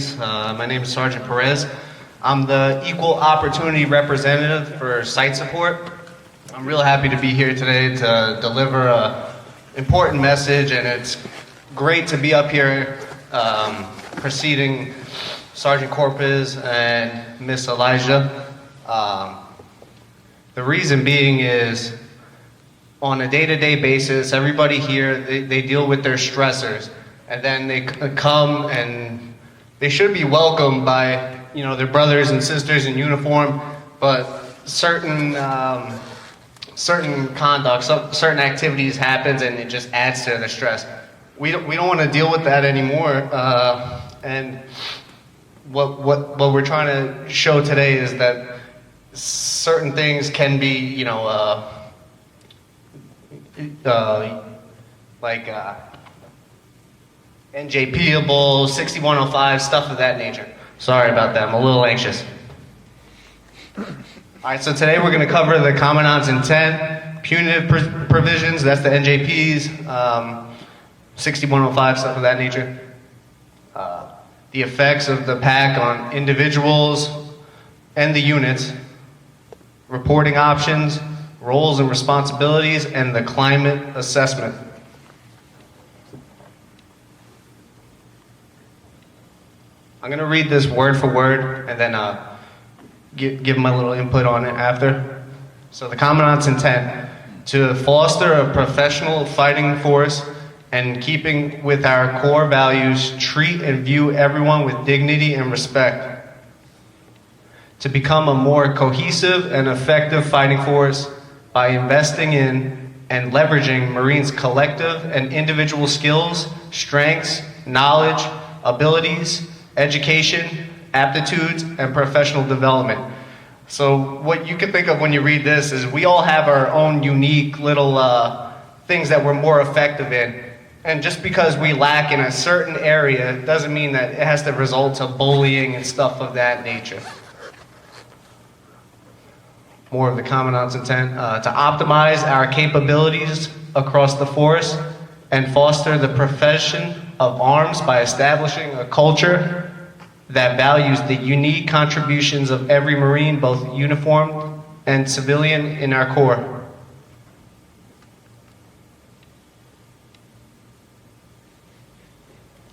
Greetings. My name is Sgt Perez. I'm the Equal Opportunity Representative for Site Support. I'm real happy to be here today to deliver an important message, and it's great to be up here preceding Sergeant Corpus and Miss Elijah. The reason being is, on a day-to-day basis, everybody here, they deal with their stressors, and then they come and they should be welcomed by, their brothers and sisters in uniform, but certain conduct, certain activities happens, and it just adds to the stress. We don't want to deal with that anymore, and what we're trying to show today is that certain things can be, like NJPable, 6105, stuff of that nature. Sorry about that, I'm a little anxious. Alright, so today we're going to cover the Commandant's intent, punitive provisions, that's the NJPs, 6105, stuff of that nature. The effects of the PAC on individuals and the units, reporting options, roles and responsibilities, and the climate assessment. I'm going to read this word for word and then give my little input on it after. So the Commandant's intent: to foster a professional fighting force and keeping with our core values, treat and view everyone with dignity and respect. To become a more cohesive and effective fighting force by investing in and leveraging Marines' collective and individual skills, strengths, knowledge, abilities, education, aptitudes, and professional development. So what you can think of when you read this is we all have our own unique little things that we're more effective in. And just because we lack in a certain area doesn't mean that it has to result to bullying and stuff of that nature. More of the Commandant's intent: to optimize our capabilities across the force and foster the profession of arms by establishing a culture that values the unique contributions of every Marine, both uniformed and civilian, in our Corps.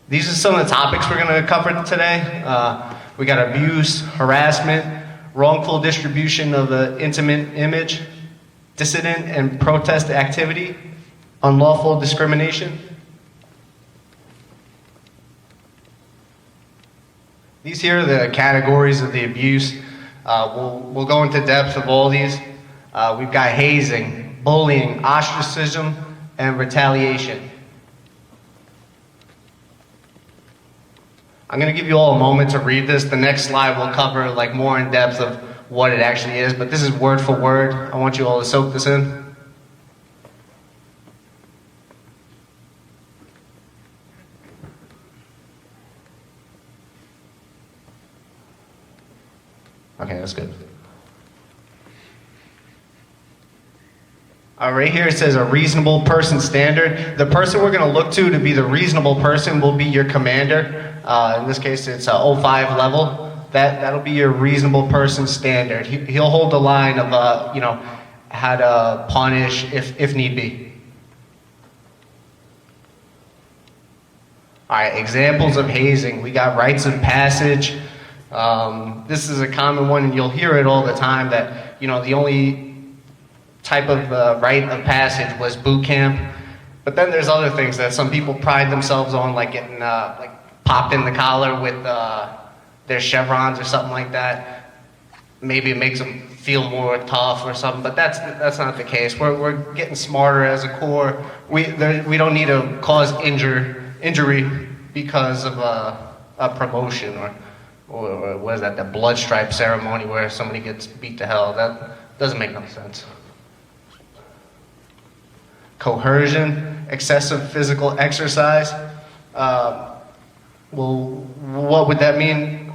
These are some of the topics we're going to cover today. We got abuse, harassment, wrongful distribution of the intimate image, dissident and protest activity, unlawful discrimination. These here are the categories of the abuse. We'll go into depth of all these. We've got hazing, bullying, ostracism, and retaliation. I'm going to give you all a moment to read this. The next slide will cover more in depth of what it actually is, but this is word for word. I want you all to soak this in. Okay, that's good. Right here it says a reasonable person standard. The person we're going to look to be the reasonable person will be your commander. In this case, it's 05 level. That'll be your reasonable person standard. He'll hold the line of how to punish if need be. All right, examples of hazing. We got rites of passage. This is a common one, and you'll hear it all the time, that the only type of rite of passage was boot camp. But then there's other things that some people pride themselves on, like getting popped in the collar with their chevrons or something like that. Maybe it makes them feel more tough or something, but that's not the case. We're getting smarter as a Corps. We don't need to cause injury because of a promotion or what is that, the blood stripe ceremony where somebody gets beat to hell. That doesn't make no sense. Coercion, excessive physical exercise. Well, what would that mean?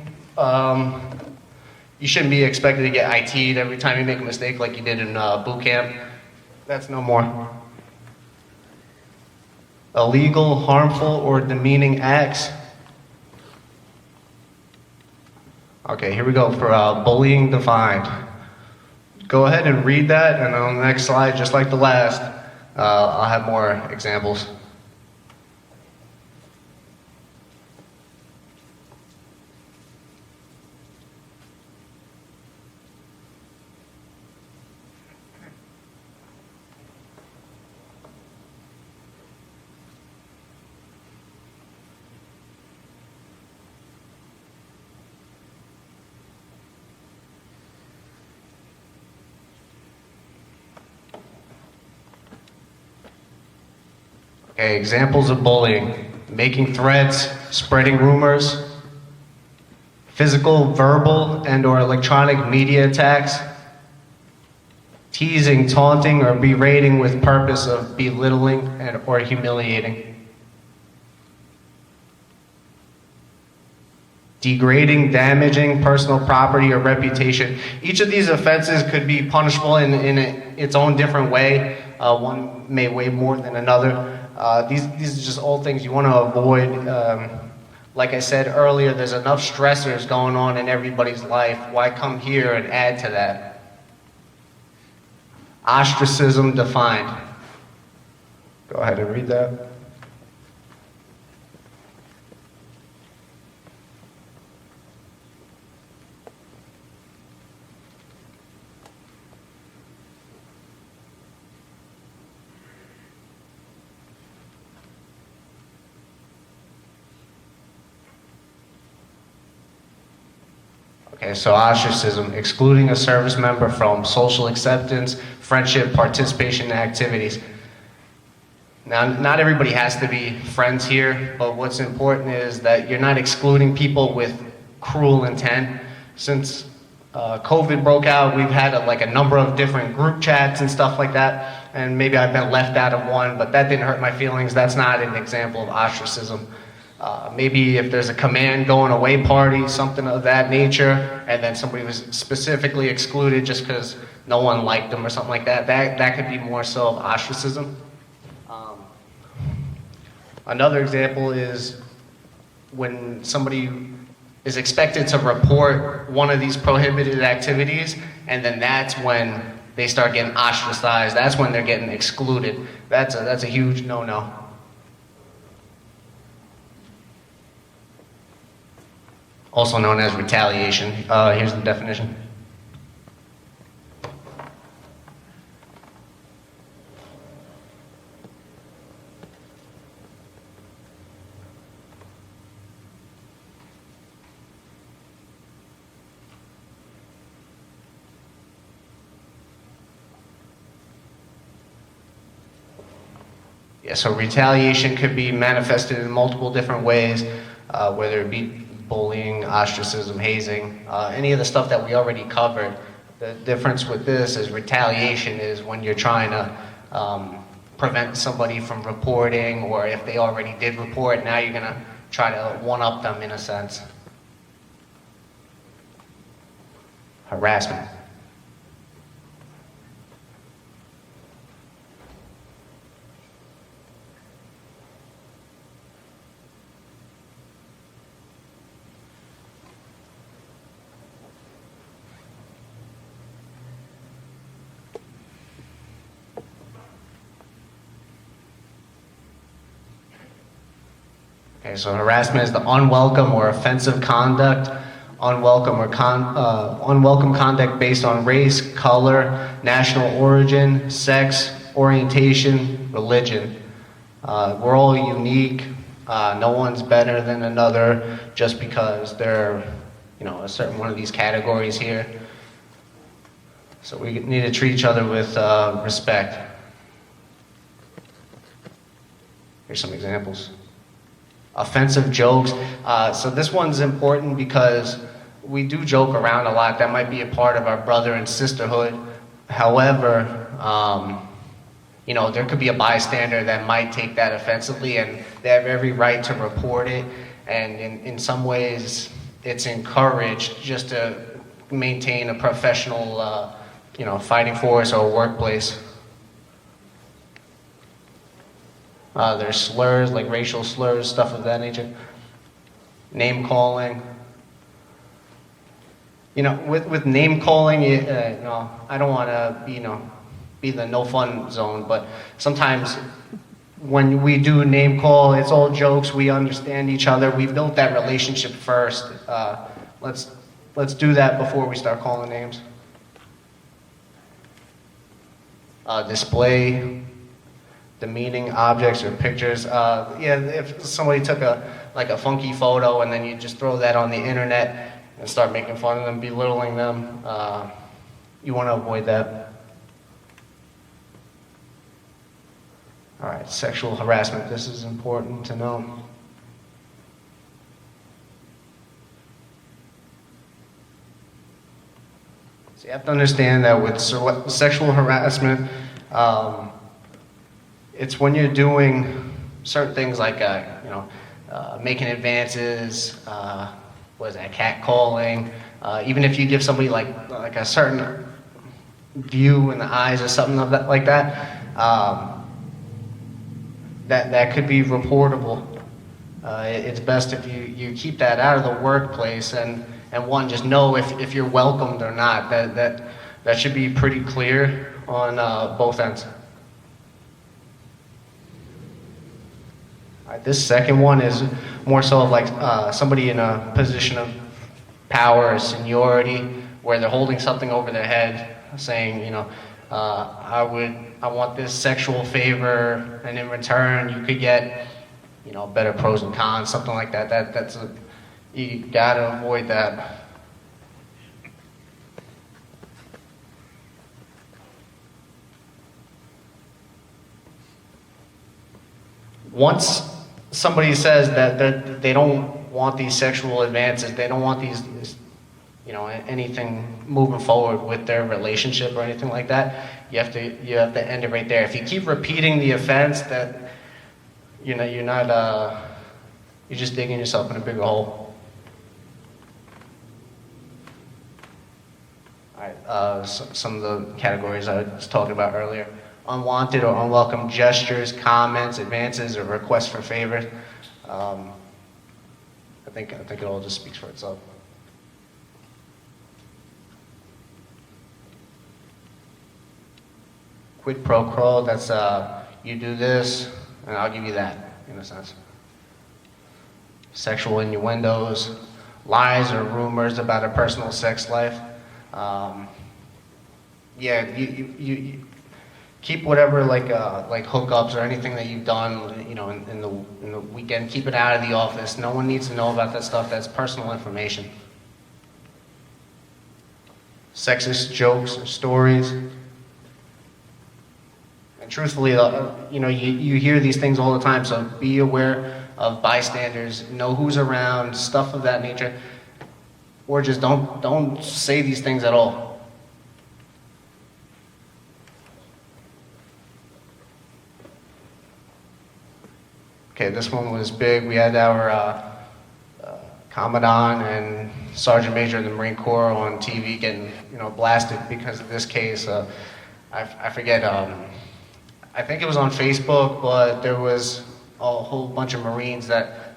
You shouldn't be expected to get IT'd every time you make a mistake like you did in boot camp. That's no more. Illegal, harmful, or demeaning acts. Okay, here we go for bullying defined. Go ahead and read that, and on the next slide, just like the last, I'll have more examples. Okay, examples of bullying: making threats, spreading rumors, physical, verbal, and/or electronic media attacks, teasing, taunting, or berating with purpose of belittling or humiliating, degrading, damaging personal property or reputation. Each of these offenses could be punishable in its own different way. One may weigh more than another. These are just all things you want to avoid. Like I said earlier, there's enough stressors going on in everybody's life. Why come here and add to that? Ostracism defined. Go ahead and read that. Okay, so ostracism, excluding a service member from social acceptance, friendship, participation in activities. Now, not everybody has to be friends here, but what's important is that you're not excluding people with cruel intent. Since COVID broke out, we've had a number of different group chats and stuff like that, and maybe I've been left out of one, but that didn't hurt my feelings. That's not an example of ostracism. Maybe if there's a command going away party, something of that nature, and then somebody was specifically excluded just because no one liked them or something like that, that could be more so of ostracism. Another example is when somebody is expected to report one of these prohibited activities, and then that's when they start getting ostracized. That's when they're getting excluded. That's a huge no-no. Also known as retaliation. Here's the definition. Yeah, so retaliation could be manifested in multiple different ways, whether it be bullying, ostracism, hazing, any of the stuff that we already covered. The difference with this is retaliation is when you're trying to prevent somebody from reporting, or if they already did report, now you're going to try to one-up them in a sense. Harassment. Okay, so harassment is the unwelcome or offensive conduct, unwelcome conduct based on race, color, national origin, sex, orientation, religion. We're all unique. No one's better than another just because they're, a certain one of these categories here. So we need to treat each other with respect. Here's some examples. Offensive jokes. So this one's important because we do joke around a lot. That might be a part of our brother and sisterhood. However, there could be a bystander that might take that offensively, and they have every right to report it. And in some ways, it's encouraged just to maintain a professional, fighting force or workplace. There's slurs, like racial slurs, stuff of that nature. Name calling. with name calling, I don't want to be the no fun zone, but sometimes when we do name call, it's all jokes. We understand each other. We built that relationship first. Let's do that before we start calling names. Display demeaning objects or pictures. If somebody took a funky photo and then you just throw that on the internet and start making fun of them, belittling them, you want to avoid that. All right, sexual harassment. This is important to know. So you have to understand that with sexual harassment, it's when you're doing certain things like, making advances, catcalling, even if you give somebody like a certain view in the eyes or something of that, like that, that could be reportable. It's best if you keep that out of the workplace and one, just know if you're welcomed or not. That should be pretty clear on both ends. All right, this second one is more so of like somebody in a position of power or seniority where they're holding something over their head saying, I want this sexual favor, and in return you could get, better pros and cons, something like that. You gotta avoid that. Once somebody says that they don't want these sexual advances, they don't want these anything moving forward with their relationship or anything like that, you have to end it right there. If you keep repeating the offense, that you're just digging yourself in a bigger hole. All right, some of the categories I was talking about earlier: unwanted or unwelcome gestures, comments, advances, or requests for favors. I think it all just speaks for itself. Quid pro quo, that's you do this and I'll give you that, in a sense. Sexual innuendos, lies or rumors about a personal sex life. You keep whatever like hookups or anything that you've done, in the weekend. Keep it out of the office. No one needs to know about that stuff. That's personal information. Sexist jokes or stories. And truthfully, you hear these things all the time. So be aware of bystanders. Know who's around. Stuff of that nature. Or just don't say these things at all. Okay, this one was big. We had our Commandant and Sergeant Major of the Marine Corps on TV getting blasted because of this case. I forget. I think it was on Facebook, but there was a whole bunch of Marines that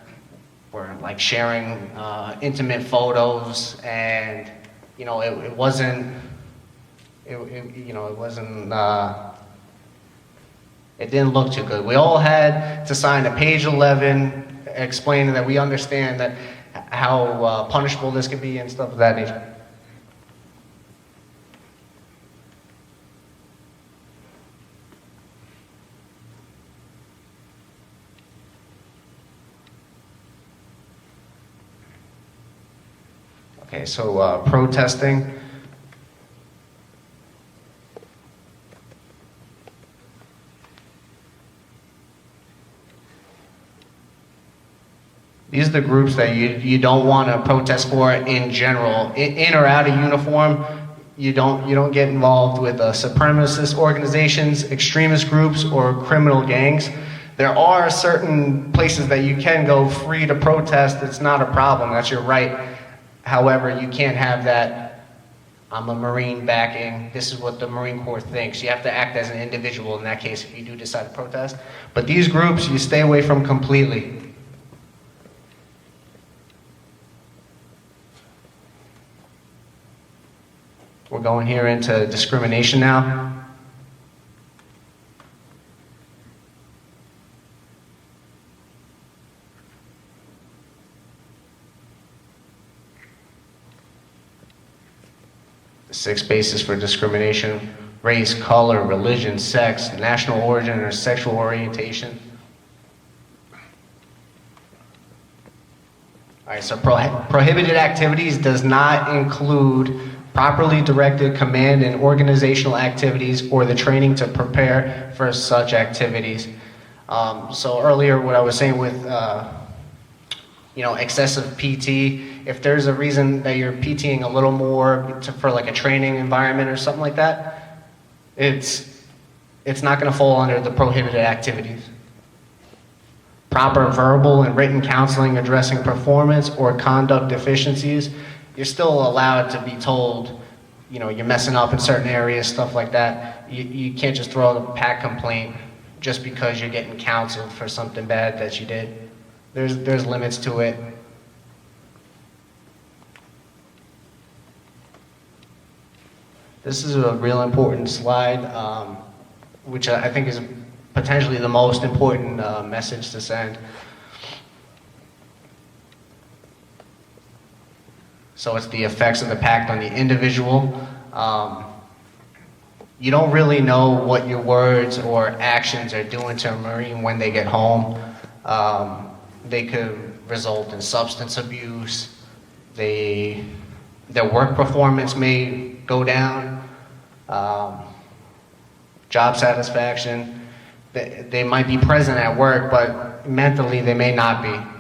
were like sharing intimate photos, and it wasn't. It didn't look too good. We all had to sign a page 11 explaining that we understand that how punishable this could be and stuff of that nature. Okay, so protesting. These are the groups that you don't want to protest for in general. In or out of uniform, you don't get involved with supremacist organizations, extremist groups, or criminal gangs. There are certain places that you can go free to protest. It's not a problem. That's your right. However, you can't have that, I'm a Marine backing, this is what the Marine Corps thinks. You have to act as an individual in that case if you do decide to protest. But these groups, you stay away from completely. We're going here into discrimination now. The 6 bases for discrimination: race, color, religion, sex, national origin, or sexual orientation. All right, so prohibited activities does not include properly directed command and organizational activities or the training to prepare for such activities. So earlier, what I was saying with excessive PT, if there's a reason that you're PTing a little more for like a training environment or something like that, it's not going to fall under the prohibited activities. Proper verbal and written counseling addressing performance or conduct deficiencies, you're still allowed to be told, you're messing up in certain areas, stuff like that. You can't just throw out a PAC complaint just because you're getting counseled for something bad that you did. There's limits to it. This is a real important slide, which I think is potentially the most important message to send. So it's the effects of the pact on the individual. You don't really know what your words or actions are doing to a Marine when they get home. They could result in substance abuse. Their work performance may go down. Job satisfaction. They might be present at work, but mentally they may not be.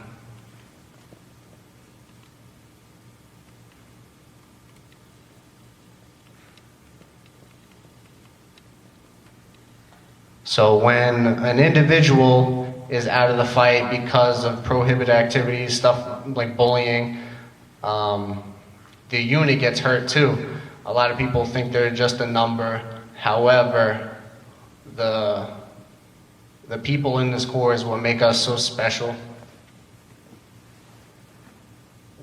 So when an individual is out of the fight because of prohibited activities, stuff like bullying, the unit gets hurt too. A lot of people think they're just a number. However, the people in this Corps is what make us so special.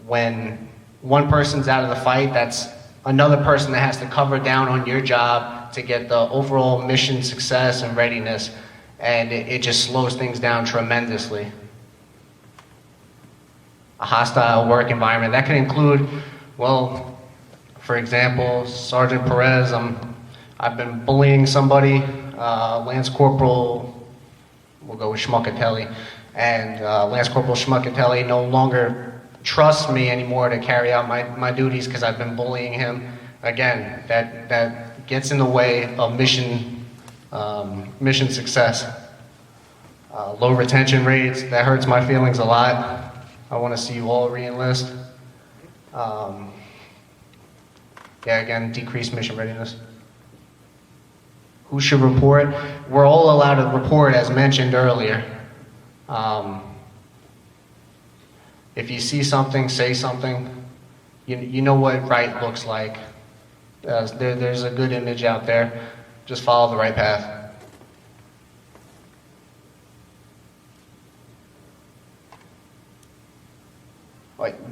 When one person's out of the fight, that's another person that has to cover down on your job to get the overall mission success and readiness, and it just slows things down tremendously. A hostile work environment, that can include, well, for example, Sgt Perez, I've been bullying somebody, Lance Corporal, we'll go with Schmuckatelli, and Lance Corporal Schmuckatelli no longer trusts me anymore to carry out my duties because I've been bullying him. Again, that gets in the way of mission success. Low retention rates, that hurts my feelings a lot. I want to see you all re-enlist. Again, decreased mission readiness. Who should report? We're all allowed to report, as mentioned earlier. If you see something, say something. You know what right looks like. There's a good image out there. Just follow the right path.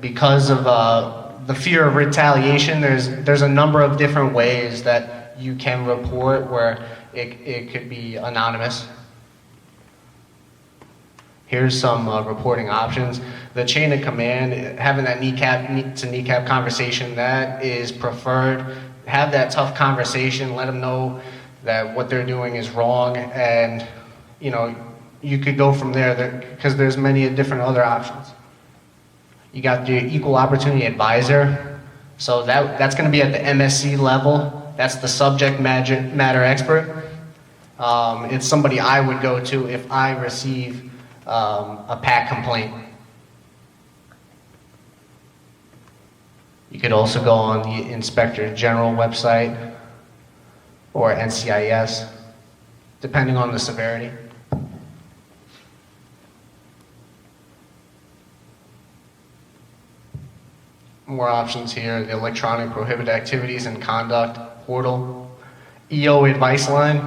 Because of the fear of retaliation, there's a number of different ways that you can report where it could be anonymous. Here's some reporting options. The chain of command, having that kneecap conversation, that is preferred. Have that tough conversation, let them know that what they're doing is wrong, and you could go from there because there's many different other options. You got the equal opportunity advisor, so that's going to be at the MSc level. That's the subject matter expert. It's somebody I would go to if I receive a PAC complaint. You could also go on the Inspector General website or NCIS, depending on the severity. More options here: the electronic prohibited activities and conduct portal, EO advice line.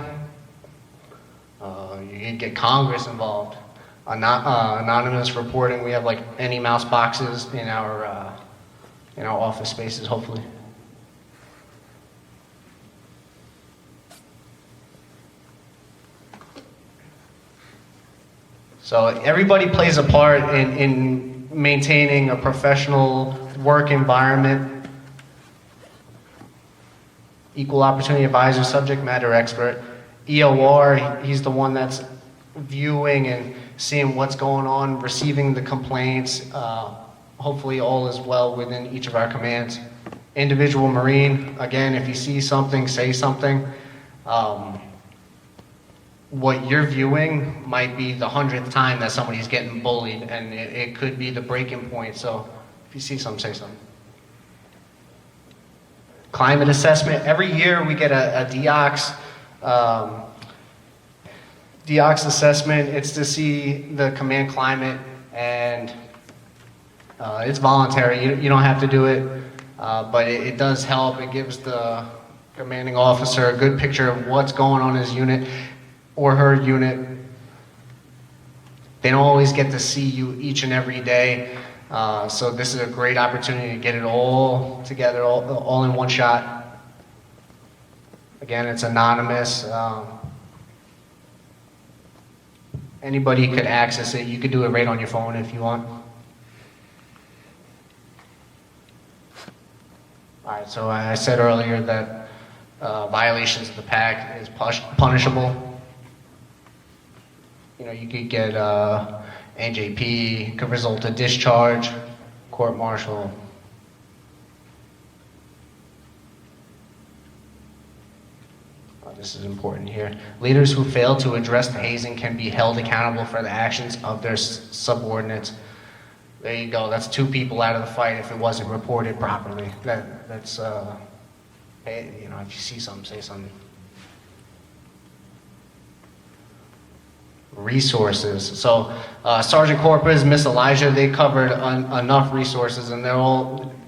You can get Congress involved. Anonymous reporting. We have like any mouse boxes in our office spaces, hopefully. So everybody plays a part in maintaining a professional work environment. Equal opportunity advisor, subject matter expert. EOR, he's the one that's viewing and seeing what's going on, receiving the complaints. Hopefully all is well within each of our commands. Individual Marine, again, if you see something, say something. What you're viewing might be the 100th time that somebody's getting bullied, and it could be the breaking point. So if you see something, say something. Climate assessment. Every year we get a DEOX assessment. It's to see the command climate, and it's voluntary. You don't have to do it, but it does help. It gives the commanding officer a good picture of what's going on in his unit or her unit. They don't always get to see you each and every day, so this is a great opportunity to get it all together, all in one shot. Again, it's anonymous. Anybody could access it. You could do it right on your phone if you want. All right, so I said earlier that violations of the pact is punishable. You know, you could get NJP, could result in discharge, court-martial. This is important here. Leaders who fail to address the hazing can be held accountable for the actions of their subordinates. There you go. That's 2 people out of the fight if it wasn't reported properly. That's you know, if you see something, say something. Resources. So Sergeant Corpus, Miss Elijah, they covered enough resources, and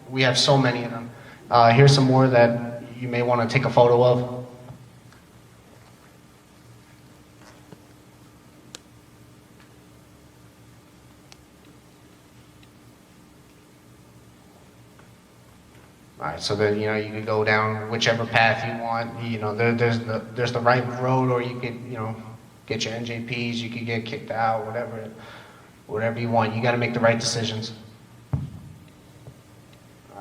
we have so many of them. Here's some more that you may want to take a photo of. All right, so that, you know, you could go down whichever path you want. You know, there's the right road, or you could, you know, get your NJPs, you could get kicked out, whatever you want. You got to make the right decisions. All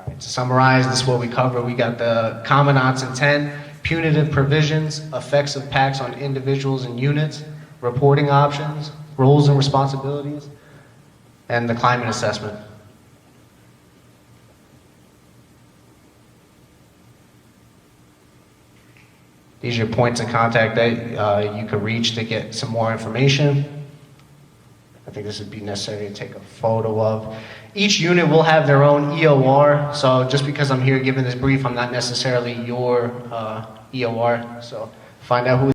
right, to summarize, this is what we cover. We got the Commandant's intent, punitive provisions, effects of pacts on individuals and units, reporting options, roles and responsibilities, and the climate assessment. These are your points of contact that you could reach to get some more information. I think this would be necessary to take a photo of. Each unit will have their own EOR, so just because I'm here giving this brief, I'm not necessarily your EOR, so find out who